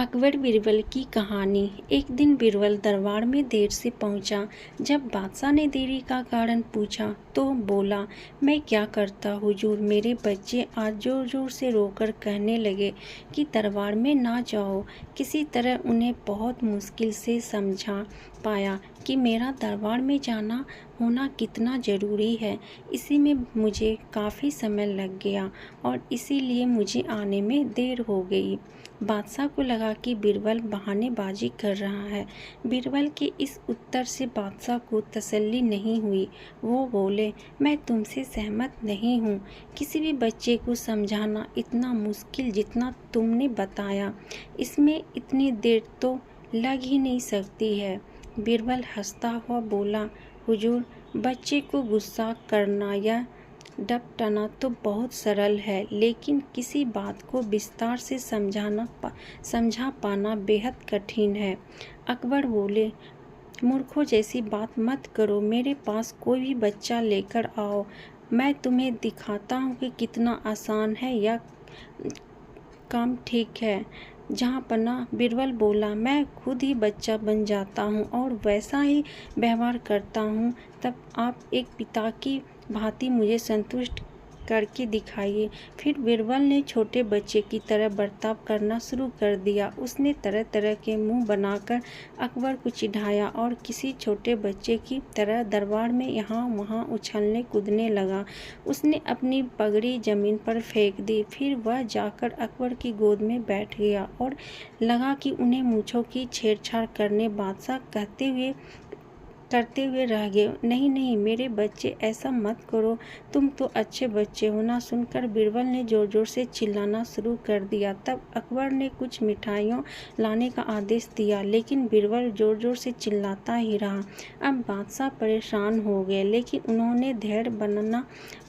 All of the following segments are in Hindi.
अकबर बीरबल की कहानी। एक दिन बीरबल दरबार में देर से पहुंचा। जब बादशाह ने देरी का कारण पूछा तो बोला, मैं क्या करता हुजूर, मेरे बच्चे आज जोर जोर से रोकर कहने लगे कि दरबार में ना जाओ। किसी तरह उन्हें बहुत मुश्किल से समझा पाया कि मेरा दरबार में जाना होना कितना ज़रूरी है। इसी में मुझे काफ़ी समय लग गया और इसीलिए मुझे आने में देर हो गई। बादशाह को लगा कि बीरबल बहानेबाजी कर रहा है। बीरबल के इस उत्तर से बादशाह को तसल्ली नहीं हुई। वो बोले, मैं तुमसे सहमत नहीं हूँ। किसी भी बच्चे को समझाना इतना मुश्किल जितना तुमने बताया, इसमें इतनी देर तो लग ही नहीं सकती है। बीरबल हंसता हुआ बोला, हुजूर, बच्चे को गुस्सा करना या डपटना तो बहुत सरल है, लेकिन किसी बात को विस्तार से समझा पाना बेहद कठिन है। अकबर बोले, मूर्खों जैसी बात मत करो। मेरे पास कोई भी बच्चा लेकर आओ, मैं तुम्हें दिखाता हूँ कि कितना आसान है यह काम। ठीक है जहाँ पना। बीरबल बोला, मैं खुद ही बच्चा बन जाता हूँ और वैसा ही व्यवहार करता हूँ। तब आप एक पिता की भांति मुझे संतुष्ट करके दिखाइए। फिर बीरबल ने छोटे बच्चे की तरह बर्ताव करना शुरू कर दिया। उसने तरह तरह के मुंह बनाकर अकबर को चिढ़ाया और किसी छोटे बच्चे की तरह दरबार में यहाँ वहाँ उछलने कूदने लगा। उसने अपनी पगड़ी जमीन पर फेंक दी। फिर वह जाकर अकबर की गोद में बैठ गया और लगा कि उन्हें मूँछों की छेड़छाड़ करने बादशाह करते हुए रह गए। नहीं नहीं मेरे बच्चे, ऐसा मत करो, तुम तो अच्छे बच्चे हो ना। सुनकर बीरबल ने जोर जोर से चिल्लाना शुरू कर दिया। तब अकबर ने कुछ मिठाइयों लाने का आदेश दिया, लेकिन बीरबल जोर जोर से चिल्लाता ही रहा। अब बादशाह परेशान हो गए, लेकिन उन्होंने धैर्य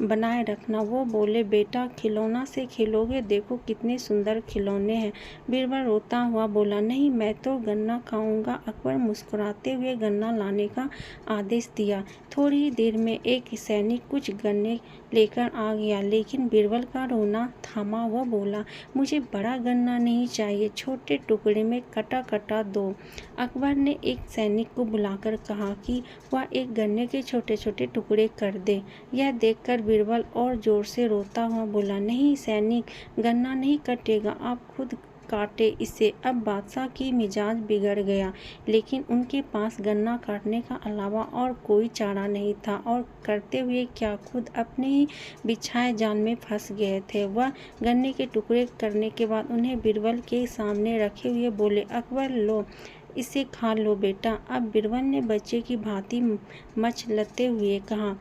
बनाए रखना। वो बोले, बेटा खिलौना से खेलोगे, देखो कितने सुंदर खिलौने हैं। बीरबल रोता हुआ बोला, नहीं मैं तो गन्ना खाऊंगा। अकबर मुस्कुराते हुए गन्ना लाने का आदेश दिया। थोड़ी ही देर में एक सैनिक कुछ गन्ने लेकर आ गया, लेकिन बीरबल का रोना थामा। वह बोला, मुझे बड़ा गन्ना नहीं चाहिए, छोटे टुकड़े में कटा कटा दो। अकबर ने एक सैनिक को बुलाकर कहा कि वह एक गन्ने के छोटे छोटे टुकड़े कर दे। यह देखकर बीरबल और जोर से रोता हुआ बोला, नहीं सैनिक, गन्ना नहीं कटेगा, आप खुद काटे इसे। अब बादशाह की मिजाज बिगड़ गया, लेकिन उनके पास गन्ना काटने का अलावा और कोई चारा नहीं था, और करते हुए क्या, खुद अपने ही बिछाए जाल में फंस गए थे। वह गन्ने के टुकड़े करने के बाद उन्हें बीरबल के सामने रखे हुए बोले, अकबर लो, इसे खा लो बेटा। अब बीरबल ने बच्चे की भांति मचलते हुए कहा,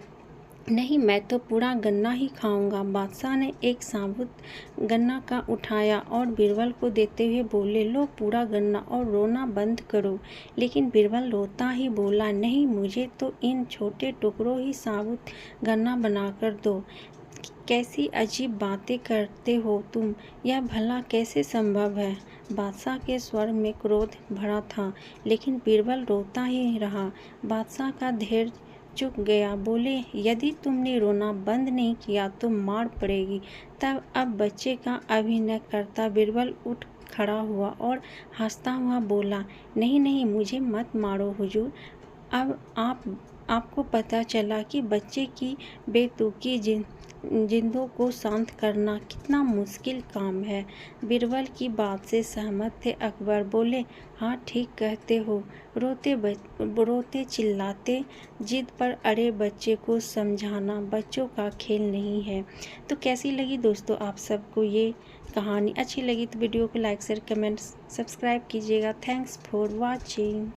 नहीं मैं तो पूरा गन्ना ही खाऊंगा। बादशाह ने एक साबुत गन्ना का उठाया और बीरबल को देते हुए बोले, लो पूरा गन्ना और रोना बंद करो। लेकिन बीरबल रोता ही बोला, नहीं मुझे तो इन छोटे टुकड़ों ही साबुत गन्ना बनाकर दो। कैसी अजीब बातें करते हो तुम, यह भला कैसे संभव है। बादशाह के स्वर में क्रोध भरा था, लेकिन बीरबल रोता ही रहा। बादशाह का धैर्य चुक गया। बोले, यदि तुमने रोना बंद नहीं किया तो मार पड़ेगी। तब अब बच्चे का अभिनय करता बीरबल उठ खड़ा हुआ और हंसता हुआ बोला, नहीं नहीं मुझे मत मारो हुजूर। अब आपको पता चला कि बच्चे की बेतुकी जिंदों को शांत करना कितना मुश्किल काम है। बीरबल की बात से सहमत थे अकबर। बोले, हाँ ठीक कहते हो। रोते चिल्लाते जिद पर अड़े बच्चे को समझाना बच्चों का खेल नहीं है। तो कैसी लगी दोस्तों आप सबको ये कहानी? अच्छी लगी तो वीडियो को लाइक शेयर कमेंट सब्सक्राइब कीजिएगा। Thanks for watching.